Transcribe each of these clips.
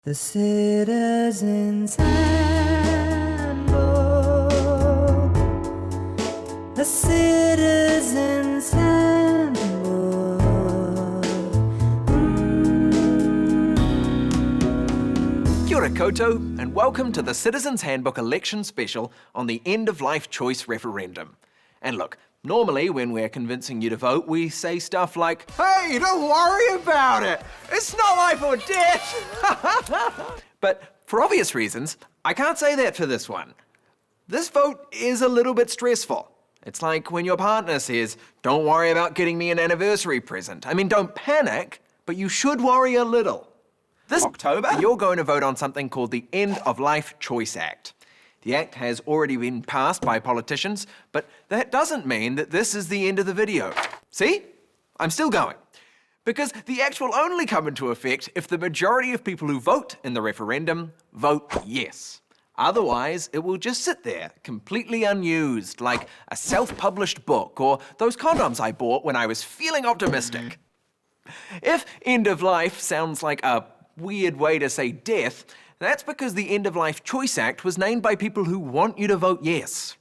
The Citizen's Handbook. The Citizen's Handbook. Kia ora koutou, and welcome to the Citizen's Handbook election special on the end-of-life choice referendum. And look, normally when we're convincing you to vote, we say stuff like, "Hey, don't worry about it! It's not life or death!" But for obvious reasons, I can't say that for this one. This vote is a little bit stressful. It's like when your partner says, "Don't worry about getting me an anniversary present." I mean, don't panic, but you should worry a little. This October, you're going to vote on something called the End-of-Life Choice Act. The act has already been passed by politicians, but that doesn't mean that this is the end of the video. See? I'm still going. Because the act will only come into effect if the majority of people who vote in the referendum vote yes. Otherwise, it will just sit there, completely unused, like a self-published book or those condoms I bought when I was feeling optimistic. If end of life sounds like a weird way to say death, that's because the End-of-Life Choice Act was named by people who want you to vote yes.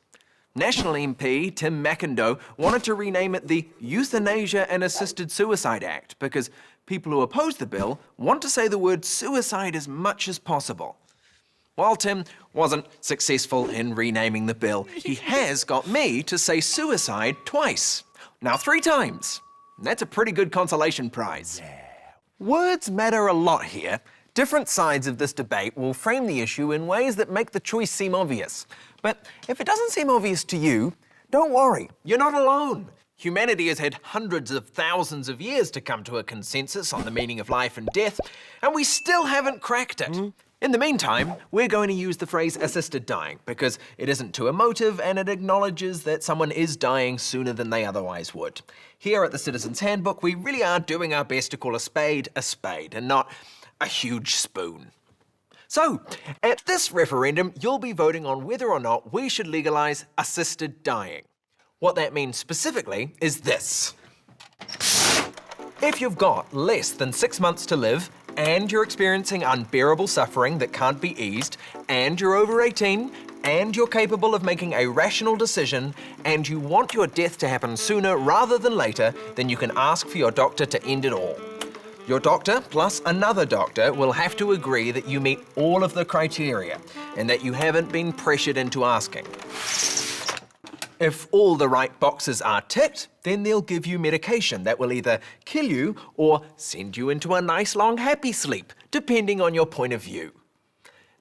National MP Tim McIndoe wanted to rename it the Euthanasia and Assisted Suicide Act because people who oppose the bill want to say the word suicide as much as possible. While Tim wasn't successful in renaming the bill, he has got me to say suicide twice. Now 3 times. That's a pretty good consolation prize. Yeah. Words matter a lot here. Different sides of this debate will frame the issue in ways that make the choice seem obvious. But if it doesn't seem obvious to you, don't worry, you're not alone. Humanity has had hundreds of thousands of years to come to a consensus on the meaning of life and death, and we still haven't cracked it. In the meantime, we're going to use the phrase assisted dying because it isn't too emotive and it acknowledges that someone is dying sooner than they otherwise would. Here at the Citizen's Handbook, we really are doing our best to call a spade and not a huge spoon. So, at this referendum, you'll be voting on whether or not we should legalise assisted dying. What that means specifically is this. If you've got less than 6 months to live, and you're experiencing unbearable suffering that can't be eased, and you're over 18, and you're capable of making a rational decision, and you want your death to happen sooner rather than later, then you can ask for your doctor to end it all. Your doctor plus another doctor will have to agree that you meet all of the criteria and that you haven't been pressured into asking. If all the right boxes are ticked, then they'll give you medication that will either kill you or send you into a nice long happy sleep, depending on your point of view.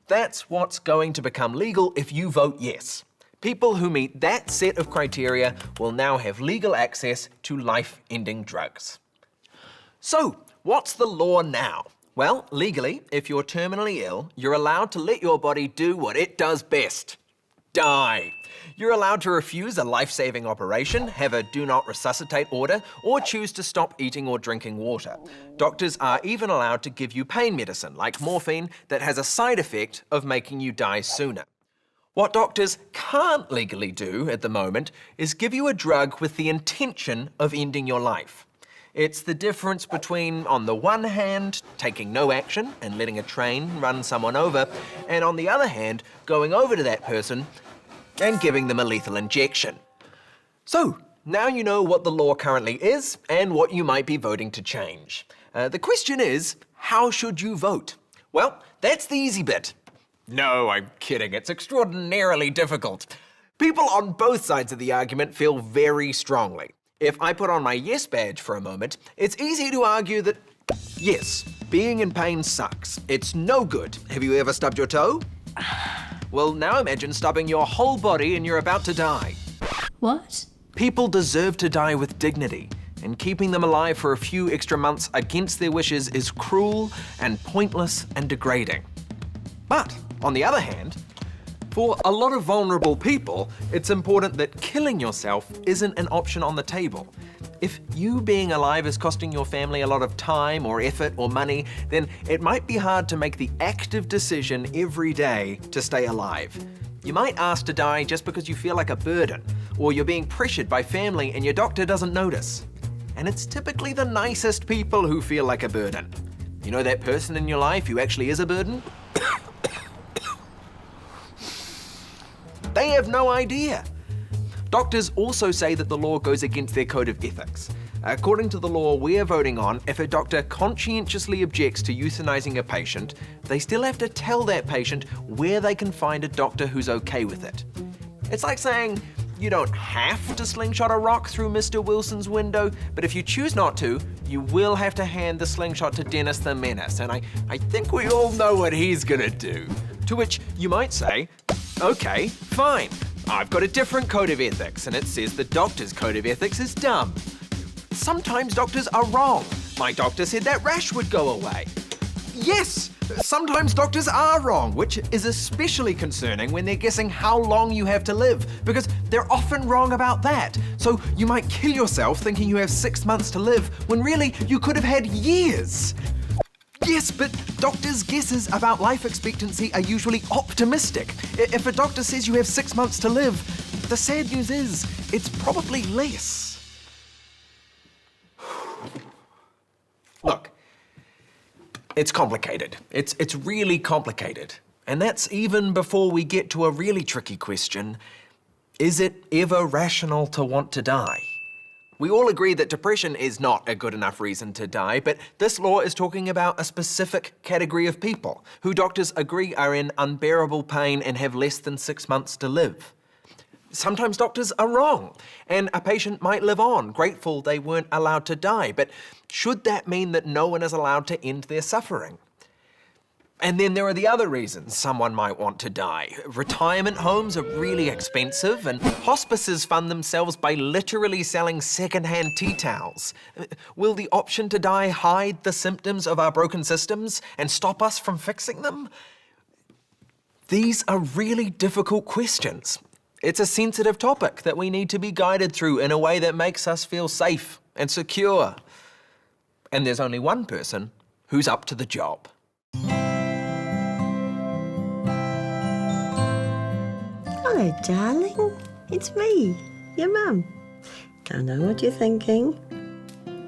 That's what's going to become legal if you vote yes. People who meet that set of criteria will now have legal access to life-ending drugs. So, what's the law now? Well, legally, if you're terminally ill, you're allowed to let your body do what it does best. Die. You're allowed to refuse a life-saving operation, have a do not resuscitate order, or choose to stop eating or drinking water. Doctors are even allowed to give you pain medicine, like morphine, that has a side effect of making you die sooner. What doctors can't legally do at the moment is give you a drug with the intention of ending your life. It's the difference between, on the one hand, taking no action and letting a train run someone over, and on the other hand, going over to that person and giving them a lethal injection. So, now you know what the law currently is and what you might be voting to change. The question is, how should you vote? Well, that's the easy bit. No, I'm kidding. It's extraordinarily difficult. People on both sides of the argument feel very strongly. If I put on my yes badge for a moment, it's easy to argue that, yes, being in pain sucks. It's no good. Have you ever stubbed your toe? Well, now imagine stubbing your whole body and you're about to die. What? People deserve to die with dignity, and keeping them alive for a few extra months against their wishes is cruel and pointless and degrading. But, on the other hand, for a lot of vulnerable people, it's important that killing yourself isn't an option on the table. If you being alive is costing your family a lot of time or effort or money, then it might be hard to make the active decision every day to stay alive. You might ask to die just because you feel like a burden, or you're being pressured by family and your doctor doesn't notice. And it's typically the nicest people who feel like a burden. You know that person in your life who actually is a burden? They have no idea. Doctors also say that the law goes against their code of ethics. According to the law we're voting on, if a doctor conscientiously objects to euthanizing a patient, they still have to tell that patient where they can find a doctor who's okay with it. It's like saying, you don't have to slingshot a rock through Mr. Wilson's window, but if you choose not to, you will have to hand the slingshot to Dennis the Menace, and I think we all know what he's gonna do. To which you might say, okay, fine. I've got a different code of ethics, and it says the doctor's code of ethics is dumb. Sometimes doctors are wrong. My doctor said that rash would go away. Yes, sometimes doctors are wrong, which is especially concerning when they're guessing how long you have to live, because they're often wrong about that. So you might kill yourself thinking you have 6 months to live, when really you could have had years. Yes, but doctors' guesses about life expectancy are usually optimistic. If a doctor says you have 6 months to live, the sad news is it's probably less. Look, it's complicated. It's really complicated. And that's even before we get to a really tricky question. Is it ever rational to want to die? We all agree that depression is not a good enough reason to die, but this law is talking about a specific category of people who doctors agree are in unbearable pain and have less than 6 months to live. Sometimes doctors are wrong, and a patient might live on, grateful they weren't allowed to die, but should that mean that no one is allowed to end their suffering? And then there are the other reasons someone might want to die. Retirement homes are really expensive, and hospices fund themselves by literally selling second-hand tea towels. Will the option to die hide the symptoms of our broken systems and stop us from fixing them? These are really difficult questions. It's a sensitive topic that we need to be guided through in a way that makes us feel safe and secure. And there's only one person who's up to the job. Hello, darling. It's me, your mum. I know what you're thinking.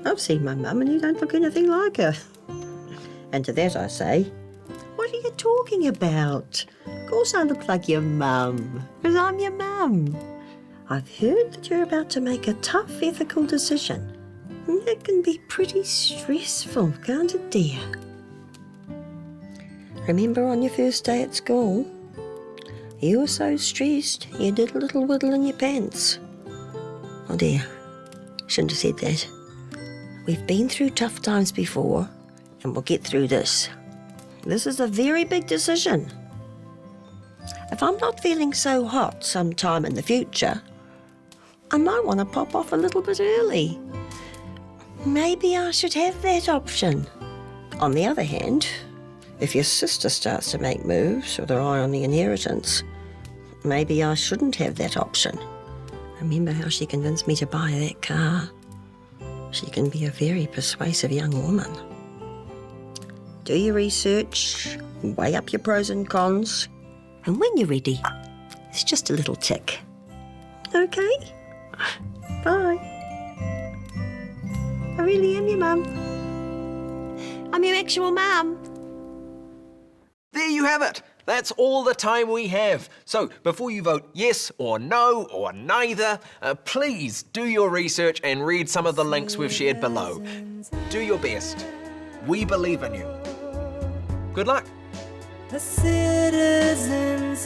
I've seen my mum and you don't look anything like her. And to that I say, what are you talking about? Of course I look like your mum, because I'm your mum. I've heard that you're about to make a tough ethical decision. And it can be pretty stressful, can't it, dear? Remember on your first day at school? You were so stressed, you did a little whittle in your pants. Oh dear, shouldn't have said that. We've been through tough times before, and we'll get through this. This is a very big decision. If I'm not feeling so hot sometime in the future, I might want to pop off a little bit early. Maybe I should have that option. On the other hand, if your sister starts to make moves with her eye on the inheritance, maybe I shouldn't have that option. Remember how she convinced me to buy that car? She can be a very persuasive young woman. Do your research, weigh up your pros and cons, and when you're ready, it's just a little tick. Okay? Bye. I really am your mum. I'm your actual mum. There you have it. That's all the time we have. So before you vote yes or no or neither, please do your research and read some of the links we've shared below. Do your best. We believe in you. Good luck. A citizen's